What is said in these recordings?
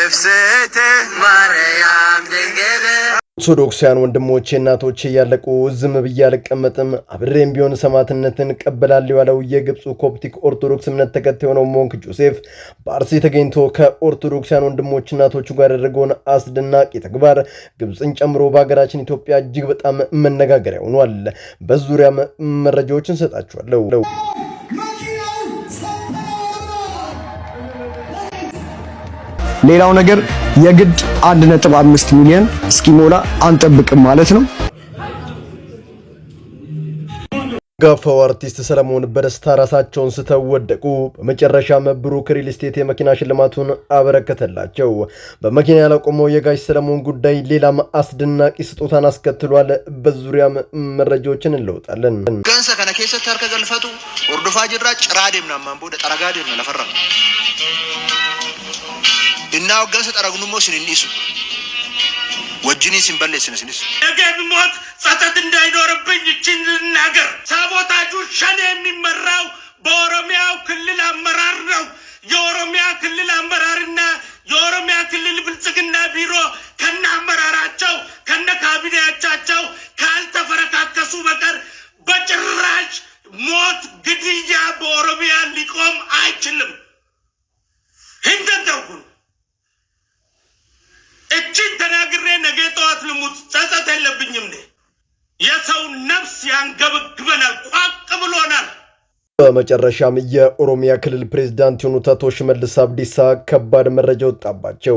ንፍስት ማርያም ድንግል ኦርቶዶክሳውያን ወንድሞቼ እናቶቼ ያለቁ ዝም ብዬ አልቀመጥም አብሬም ቢሆን ሰማዕትነትን ቀበላለሁ ያለው የግብፁ ኮፕቲክ ኦርቶዶክስ እምነት ተከታይ ሆነው ሞንክ ጆሴፍ በአርሲ ተገኝቶ ከኦርቶዶክሳውያን ወንድሞች እናቶቹ ጋር ያደረገውን አስደናቂ ተግባር ግብፅን ጨምሮ በሀገራችን ኢትዮጵያ እጅግ በጣም መነጋገሪያ ሆኗል። በዙሪያም መረጃዎችን ሰጣችኋለሁ። ሌላው ነገር የግድ 1.5 ሚሊዮን እስኪሞላ አንጠብቅም ማለት ነው። ጋፋው አርቲስት ሰለሞን በደስታ ራሳቸውን ስተው ወደቁ። በመጨረሻም ብሩክ ሪል ስቴት የመኪና ሽልማቱን አበረከተላቸው። በመኪና ያላቆመው የጋሽ ሰለሞን ጉዳይ ሌላም አስደናቂ ስጦታን አስከትሏል። በዙሪያም መረጃዎችን እንለውጣለን። ገንሰ ከነከሰ ተርከ ገልፈቱ ወርዱፋ ጅራ ጭራዴም ናማንቦ ደጠራጋዴም ለፈራ እና ወገሰ ጠረግኑሞ ሲንኒሱ ወጅኒ ሲንበለ ሲንኒሱ ነገም ሞት ጸጸት እንዳይኖርብኝ እቺን ነገር ሳቦታጁ ሸኔ የሚመራው በኦሮሚያው ክልል አመራር ነው። የኦሮሚያ ክልል አመራርና የኦሮሚያ ክልል ብልጽግና ቢሮ ከነ አመራራቸው ከነ ካቢኔያቸው ካልተፈረካከሱ በቀር በጭራሽ ሞት ግድያ በኦሮሚያ ሊቆም አይችልም። እንደው እቺን ተናግሬ ነገ ጠዋት ልሙት ጸጸት የለብኝም ነኝ። የሰው ነፍስ ያንገበግበናል፣ ቋቅ ብሎናል። በመጨረሻም የኦሮሚያ ክልል ፕሬዝዳንት የሆኑት አቶ ሽመልስ አብዲሳ ከባድ መረጃ ወጣባቸው።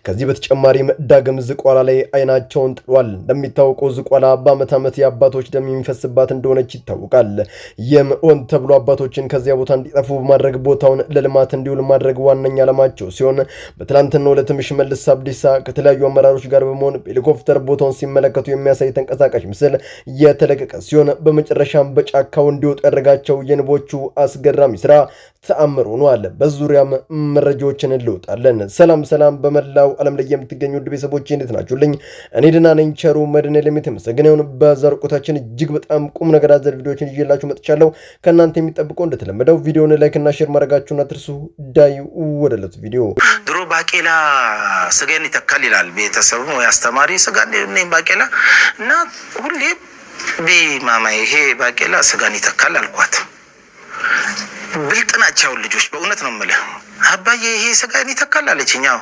ከዚህ በተጨማሪም ዳግም ዝቋላ ላይ አይናቸውን ጥሏል። እንደሚታወቀው ዝቋላ በዓመት ዓመት የአባቶች ደም የሚፈስባት እንደሆነች ይታወቃል። ይህም ሆን ተብሎ አባቶችን ከዚያ ቦታ እንዲጠፉ በማድረግ ቦታውን ለልማት እንዲውል ማድረግ ዋነኛ ዓላማቸው ሲሆን በትናንትናው ዕለትም ሽመልስ አብዲሳ ከተለያዩ አመራሮች ጋር በመሆን በሄሊኮፕተር ቦታውን ሲመለከቱ የሚያሳይ ተንቀሳቃሽ ምስል የተለቀቀ ሲሆን በመጨረሻም በጫካው እንዲወጡ ያደረጋቸው የንቦ አስገራሚ ስራ ተአምር ሆኗል። በዙሪያም መረጃዎችን እንለውጣለን። ሰላም በመላው ዓለም ላይ የምትገኙ ውድ ቤተሰቦቼ እንዴት ናችሁልኝ? እኔ ደህና ነኝ። ቸሩ መድኃኔዓለም የተመሰገነ ይሁን። በዛሬው ቆይታችን እጅግ በጣም ቁም ነገር አዘል ቪዲዮዎችን ይዤላችሁ መጥቻለሁ። ከእናንተ የሚጠብቀው እንደተለመደው ቪዲዮውን ላይክ እና ሼር ማድረጋችሁን አትርሱ። ዳዩ ወደ ዕለቱ ቪዲዮ። ድሮ ባቄላ ስጋን ይተካል ይላል ቤተሰቡ ወይ አስተማሪ ስጋን ነኝ ባቄላ እና ሁሌ ቢማማ ይሄ ባቄላ ስጋን ይተካል አልኳት። ብልጥ ናቸው ልጆች፣ በእውነት ነው የምልህ። አባዬ ይሄ ስጋን ይተካል አለችኝ። አዎ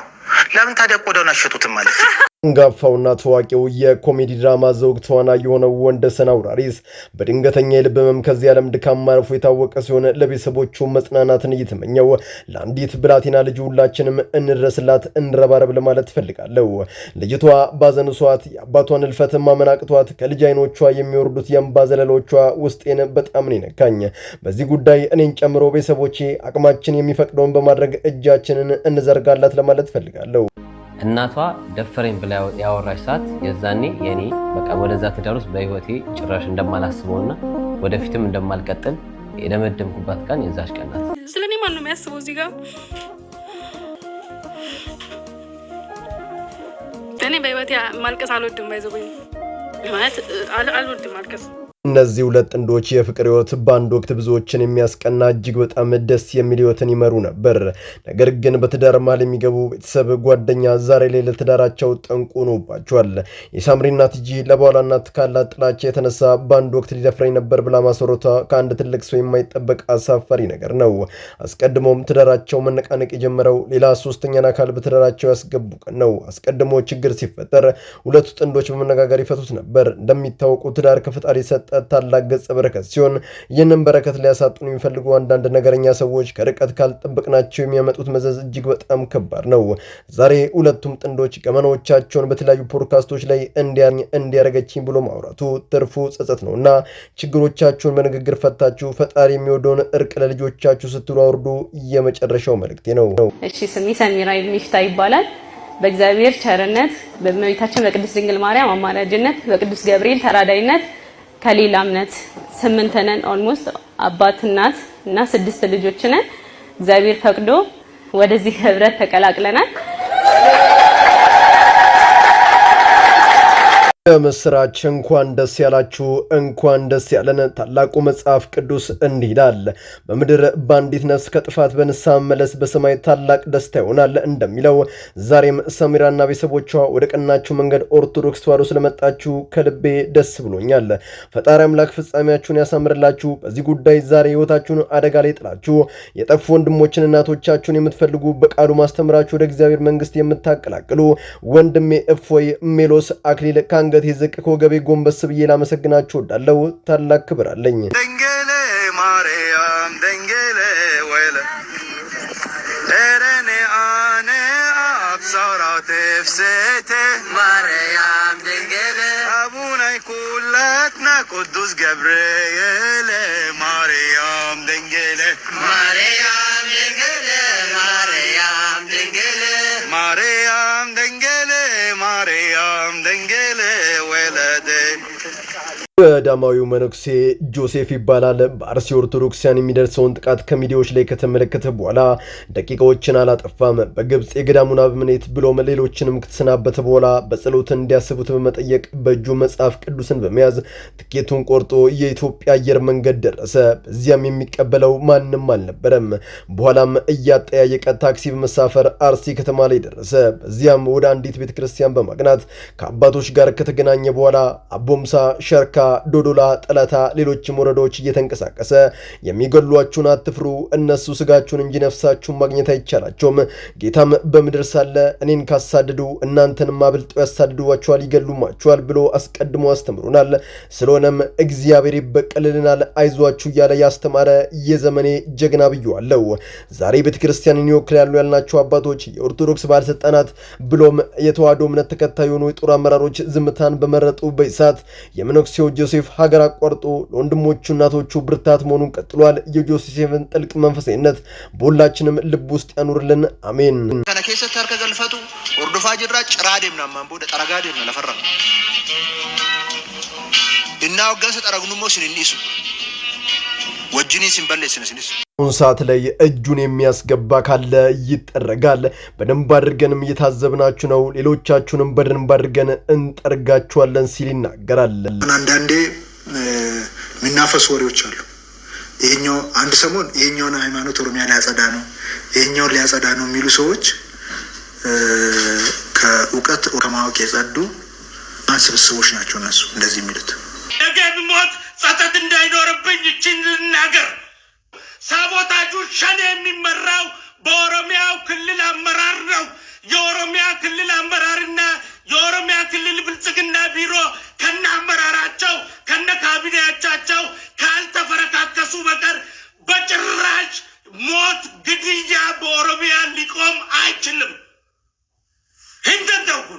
ለምን ታዲያ ቆዳውን አሸጡትም ማለት ነው። አንጋፋውና ታዋቂው የኮሜዲ ድራማ ዘውግ ተዋናይ የሆነው ወንደሰን አውራሪስ በድንገተኛ የልብ ህመም ከዚህ ዓለም ድካም ማረፉ የታወቀ ሲሆን ለቤተሰቦቹ መጽናናትን እየተመኘው ለአንዲት ብላቴና ልጅ ሁላችንም እንድረስላት እንረባረብ ለማለት ፈልጋለሁ። ልጅቷ ባዘን ሷት የአባቷን እልፈት ማመን አቅቷት ከልጅ አይኖቿ የሚወርዱት የእንባ ዘለሎቿ ውስጤን በጣም ነው የነካኝ። በዚህ ጉዳይ እኔን ጨምሮ ቤተሰቦቼ አቅማችን የሚፈቅደውን በማድረግ እጃችንን እንዘርጋላት ለማለት ፈልጋለሁ። እናቷ ደፈረኝ ብላ ያወራች ሰዓት የዛኔ የኔ በቃ ወደዛ ትዳር ውስጥ በህይወቴ ጭራሽ እንደማላስበውና ወደፊትም እንደማልቀጥል የደመደምኩባት ቀን የዛች ቀን ናት። ስለኔ ማን ነው የሚያስበው እዚህ ጋር? እኔ በህይወቴ ማልቀስ አልወድም። ባይዘበኝ ማለት አልወድም ማልቀስ። እነዚህ ሁለት ጥንዶች የፍቅር ህይወት በአንድ ወቅት ብዙዎችን የሚያስቀና እጅግ በጣም ደስ የሚል ህይወትን ይመሩ ነበር። ነገር ግን በትዳር መሃል የሚገቡ ቤተሰብ፣ ጓደኛ ዛሬ ላይ ለትዳራቸው ጠንቁ ሆኖባቸዋል። የሳምሪ እናት ጂጂ ለባሏ እናት ካላት ጥላቻ የተነሳ በአንድ ወቅት ሊደፍረኝ ነበር ብላ ማስወረቷ ከአንድ ትልቅ ሰው የማይጠበቅ አሳፋሪ ነገር ነው። አስቀድሞም ትዳራቸው መነቃነቅ የጀመረው ሌላ ሶስተኛን አካል በትዳራቸው ያስገቡ ቀን ነው። አስቀድሞ ችግር ሲፈጠር ሁለቱ ጥንዶች በመነጋገር ይፈቱት ነበር። እንደሚታወቁ ትዳር ከፈጣሪ ሰጠ ታላቅ ገጸ በረከት ሲሆን ይህንን በረከት ሊያሳጡን የሚፈልጉ አንዳንድ ነገረኛ ሰዎች ከርቀት ካልጠበቅናቸው የሚያመጡት መዘዝ እጅግ በጣም ከባድ ነው። ዛሬ ሁለቱም ጥንዶች ገመናዎቻቸውን በተለያዩ ፖድካስቶች ላይ እንዲያረገችኝ ብሎ ማውራቱ ትርፉ ጸጸት ነውና ችግሮቻችሁን በንግግር ፈታችሁ ፈጣሪ የሚወደውን እርቅ ለልጆቻችሁ ስትሉ አውርዱ የመጨረሻው መልእክቴ ነው። እሺ፣ ስሜ ሰሚራ ሚፍታ ይባላል። በእግዚአብሔር ቸርነት በእመቤታችን በቅድስት ድንግል ማርያም አማላጅነት በቅዱስ ገብርኤል ተራዳይነት ከሌላ እምነት 8 ነን ኦልሞስት አባት እናት እና 6 ልጆች ነን። እግዚአብሔር ፈቅዶ ወደዚህ ህብረት ተቀላቅለናል። ምስራች እንኳን ደስ ያላችሁ እንኳን ደስ ያለን። ታላቁ መጽሐፍ ቅዱስ እንዲህ ይላል፣ በምድር በአንዲት ነፍስ ከጥፋት በንስሐ መመለስ በሰማይ ታላቅ ደስታ ይሆናል እንደሚለው ዛሬም ሰሚራና ቤተሰቦቿ ወደ ቀናችሁ መንገድ ኦርቶዶክስ ተዋሕዶ ስለመጣችሁ ከልቤ ደስ ብሎኛል። ፈጣሪ አምላክ ፍጻሜያችሁን ያሳምርላችሁ። በዚህ ጉዳይ ዛሬ ሕይወታችሁን አደጋ ላይ ጥላችሁ የጠፉ ወንድሞችን እናቶቻችሁን የምትፈልጉ በቃሉ ማስተምራችሁ ወደ እግዚአብሔር መንግስት የምታቀላቅሉ ወንድሜ እፎይ ሜሎስ አክሊል ካንገት ይዝቅ ከወገቤ ጎንበስ ብዬ ላመሰግናችሁ ወዳለው ታላቅ ክብር አለኝ። ደንገለ ማርያም ደንገለ ወለ ኤረኔ አነ አብሳራት ፍሴቴ ማርያም ደንገለ አቡናይ ኩላትና ቅዱስ ገብርኤል ማርያም ደንገለ ማርያም ደንገለ ማርያም ደንገለ ማርያም ደንገለ ማርያም ደንገለ ወለደ። ገዳማዊው መነኩሴ ጆሴፍ ይባላል። በአርሲ ኦርቶዶክሲያን የሚደርሰውን ጥቃት ከሚዲያዎች ላይ ከተመለከተ በኋላ ደቂቃዎችን አላጠፋም። በግብፅ የገዳሙን አበምኔት ብሎም ሌሎችንም ከተሰናበተ በኋላ በጸሎት እንዲያስቡት በመጠየቅ በእጁ መጽሐፍ ቅዱስን በመያዝ ትኬቱን ቆርጦ የኢትዮጵያ አየር መንገድ ደረሰ። በዚያም የሚቀበለው ማንም አልነበረም። በኋላም እያጠያየቀ ታክሲ በመሳፈር አርሲ ከተማ ላይ ደረሰ። በዚያም ወደ አንዲት ቤተክርስቲያን በማቅናት ከአባቶች ጋር ከተገናኘ በኋላ አቦምሳ፣ ሸርካ፣ ዶዶላ፣ ጠላታ ሌሎችም ወረዳዎች እየተንቀሳቀሰ የሚገሏችሁን አትፍሩ፣ እነሱ ስጋችሁን እንጂ ነፍሳችሁን ማግኘት አይቻላቸውም። ጌታም በምድር ሳለ እኔን ካሳደዱ እናንተንም አብልጠው ያሳድዷችኋል፣ ይገሉማችኋል ብሎ አስቀድሞ አስተምሮናል። ስለሆነም እግዚአብሔር ይበቀልልናል፣ አይዟችሁ እያለ ያስተማረ የዘመኔ ጀግና ብየዋለሁ። ዛሬ ቤተክርስቲያንን ይወክላሉ ያልናቸው አባቶች፣ የኦርቶዶክስ ባለስልጣናት ብሎም የተዋሕዶ እምነት ተከታይ የሆኑ የጦር አመራሮች ዝምታን በመረጡ በይሳት የመነኩሴው ጆሴፍ ሀገር አቋርጦ ለወንድሞቹ እናቶቹ ብርታት መሆኑን ቀጥሏል። የጆሴፍን ጥልቅ መንፈሳዊነት በሁላችንም ልብ ውስጥ ያኑርልን፣ አሜን። ከነከሰ ተርከ ገልፈቱ ወርዶፋ ጅራ ጭራዴም ናማን ቦደ ጠረጋዴም ለፈራ እና ወገሰ ጠረግኑሞ ሲንኒሱ ወጅኒ ሲንበለስነስንስ ሰዓት ላይ እጁን የሚያስገባ ካለ ይጠረጋል። በደንብ አድርገንም እየታዘብናችሁ ነው። ሌሎቻችሁንም በደንብ አድርገን እንጠርጋችኋለን ሲል ይናገራል። አንዳንዴ የሚናፈሱ ወሬዎች አሉ። ይሄኛው አንድ ሰሞን ይሄኛውን ሃይማኖት ኦሮሚያ ሊያጸዳ ነው፣ ይሄኛውን ሊያጸዳ ነው የሚሉ ሰዎች ከእውቀት ከማወቅ የጸዱ ስብስቦች ናቸው። እነሱ እንደዚህ የሚሉት ነገ ብሞት ጸጸት እንዳይኖርብኝ እችን ልናገር። ሳቦታጁ ሸኔ የሚመራው በኦሮሚያው ክልል አመራር ነው። የኦሮሚያ ክልል አመራርና የኦሮሚያ ክልል ብልጽግና ቢሮ ከነ አመራራቸው ከነ ካቢኔያቻቸው ካልተፈረካከሱ በቀር በጭራሽ ሞት፣ ግድያ በኦሮሚያ ሊቆም አይችልም። ህንተንተውኩ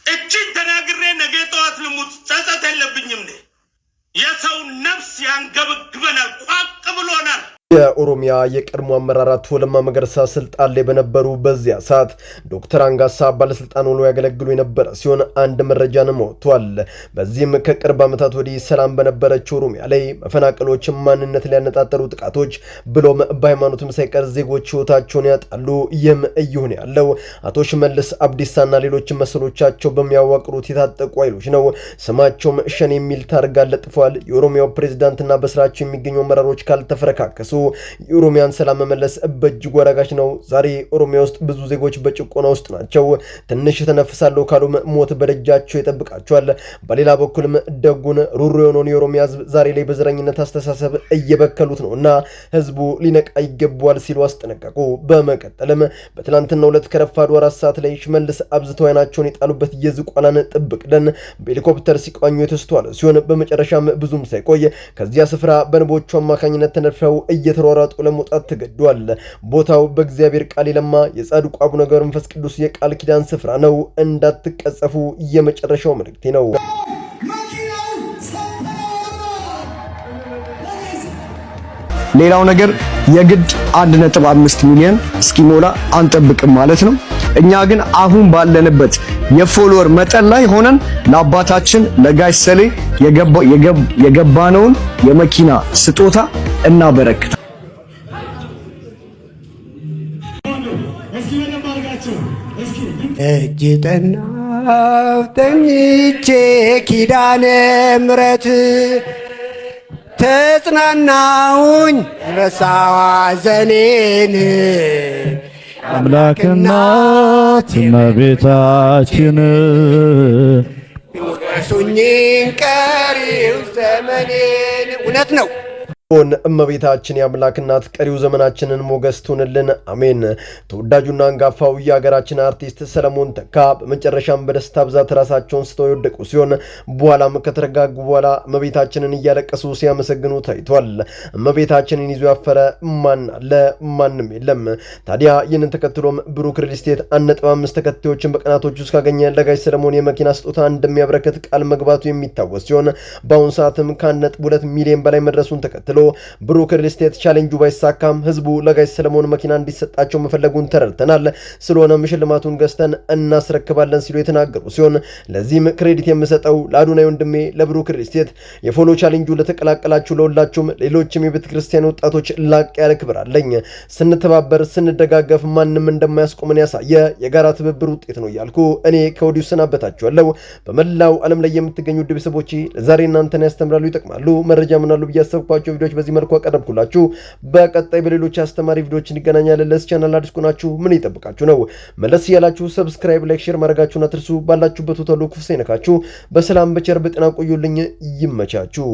እችን ተናግሬ ነገ ጠዋት ልሙት ጸጸት የለብኝም። የሰው ነፍስ ያንገበግበናል፣ ቋቅ ብሎናል። የኦሮሚያ የቀድሞ አመራር አቶ ለማ መገርሳ ስልጣን ላይ በነበሩ በዚያ ሰዓት ዶክተር አንጋሳ ባለስልጣን ሆኖ ያገለግሉ የነበረ ሲሆን አንድ መረጃንም ወጥቷል። በዚህም ከቅርብ ዓመታት ወዲህ ሰላም በነበረች ኦሮሚያ ላይ መፈናቀሎች፣ ማንነት ላይ ያነጣጠሩ ጥቃቶች ብሎም በሃይማኖትም ሳይቀር ዜጎች ህይወታቸውን ያጣሉ። ይህም እየሆነ ያለው አቶ ሽመልስ አብዲሳና ሌሎች መሰሎቻቸው በሚያዋቅሩት የታጠቁ ኃይሎች ነው። ስማቸውም ሸኔ የሚል ታርጋ ለጥፏል። የኦሮሚያው ፕሬዝዳንትና በስራቸው የሚገኙ አመራሮች ካልተፈረካከሱ የኦሮሚያን ሰላም መመለስ በእጅጉ አዳጋች ነው። ዛሬ ኦሮሚያ ውስጥ ብዙ ዜጎች በጭቆና ውስጥ ናቸው። ትንሽ ተነፍሳለሁ ካሉም ሞት በደጃቸው ይጠብቃቸዋል። በሌላ በኩልም ደጉን ሩሩ የሆነውን የኦሮሚያ ህዝብ ዛሬ ላይ በዘረኝነት አስተሳሰብ እየበከሉት ነውና ህዝቡ ሊነቃ ይገባዋል ሲሉ አስጠነቀቁ። በመቀጠልም በትላንትናው ዕለት ከረፋዱ 4 ሰዓት ላይ ሽመልስ አብዝተው አይናቸውን የጣሉበት የዝቋላን ጥብቅ ደን በሄሊኮፕተር ሲቃኙ የተስተዋለ ሲሆን በመጨረሻም ብዙም ሳይቆይ ከዚያ ስፍራ በንቦቹ አማካኝነት ተነድፈው እየተሯሯጡ ለመውጣት ተገዷል። ቦታው በእግዚአብሔር ቃል የለማ የጻድቁ አቡነ ገብረ መንፈስ ቅዱስ የቃል ኪዳን ስፍራ ነው። እንዳትቀጸፉ የመጨረሻው መልእክቴ ነው። ሌላው ነገር የግድ 1.5 ሚሊዮን እስኪሞላ አንጠብቅም ማለት ነው። እኛ ግን አሁን ባለንበት የፎሎወር መጠን ላይ ሆነን ለአባታችን ለጋሽ ሰሌ የገባነውን የመኪና ስጦታ እናበረክታለን። እጅ ጠና ተኝቼ ኪዳነ ምሕረት ተጽናናሁኝ ረሳዋ ዘኔን አምላክ እናት እመቤታችን ሱኝ ቀሪው ዘመኔን እውነት ነው። እመቤታችን የአምላክ እናት ቀሪው ዘመናችንን ሞገስ ትሁንልን፣ አሜን። ተወዳጁና አንጋፋው የሀገራችን አርቲስት ሰለሞን ተካ በመጨረሻም በደስታ ብዛት ራሳቸውን ስተው የወደቁ ሲሆን በኋላም ከተረጋጉ በኋላ እመቤታችንን እያለቀሱ ሲያመሰግኑ ታይቷል። እመቤታችንን ይዞ ያፈረ ማን አለ? ማንም የለም። ታዲያ ይህንን ተከትሎም ብሩክ ሪል ስቴት 1.5 ተከታዮችን በቀናቶች ውስጥ ካገኘ ለጋሽ ሰለሞን የመኪና ስጦታ እንደሚያበረከት ቃል መግባቱ የሚታወስ ሲሆን በአሁኑ ሰዓትም ከ1.2 ሚሊዮን በላይ መድረሱን ተከትሎ ብሩክ ሪል ስቴት ቻሌንጁ ባይሳካም ህዝቡ ለጋሽ ሰለሞን መኪና እንዲሰጣቸው መፈለጉን ተረድተናል፣ ስለሆነም ሽልማቱን ገዝተን እናስረክባለን ሲሉ የተናገሩ ሲሆን ለዚህም ክሬዲት የምሰጠው ለአዶናይ ወንድሜ ለብሩክ ሪል ስቴት የፎሎ ቻሌንጁ ለተቀላቀላችሁ ለሁላችሁም ሌሎችም የቤተ ክርስቲያን ወጣቶች ላቅ ያለ ክብር አለኝ። ስንተባበር ስንደጋገፍ ማንም እንደማያስቆመን ያሳየ የጋራ ትብብር ውጤት ነው እያልኩ እኔ ከወዲሁ ሰናበታችኋለሁ። በመላው ዓለም ላይ የምትገኙ ውድ ቤተሰቦቼ ለዛሬ እናንተን ያስተምራሉ፣ ይጠቅማሉ፣ መረጃ ምናሉ ብዬ ያሰብኳቸው ቪዲዮዎች በዚህ መልኩ አቀረብኩላችሁ። በቀጣይ በሌሎች አስተማሪ ቪዲዮዎች እንገናኛለን። ለዚህ ቻናል አዲስ ከሆናችሁ ምን ይጠብቃችሁ ነው? መለስ ያላችሁ ሰብስክራይብ፣ ላይክ፣ ሼር ማድረጋችሁን አትርሱ። ባላችሁበት ሁሉ ክፉ ሳይነካችሁ በሰላም በቸር በጤና ቆዩልኝ። ይመቻችሁ።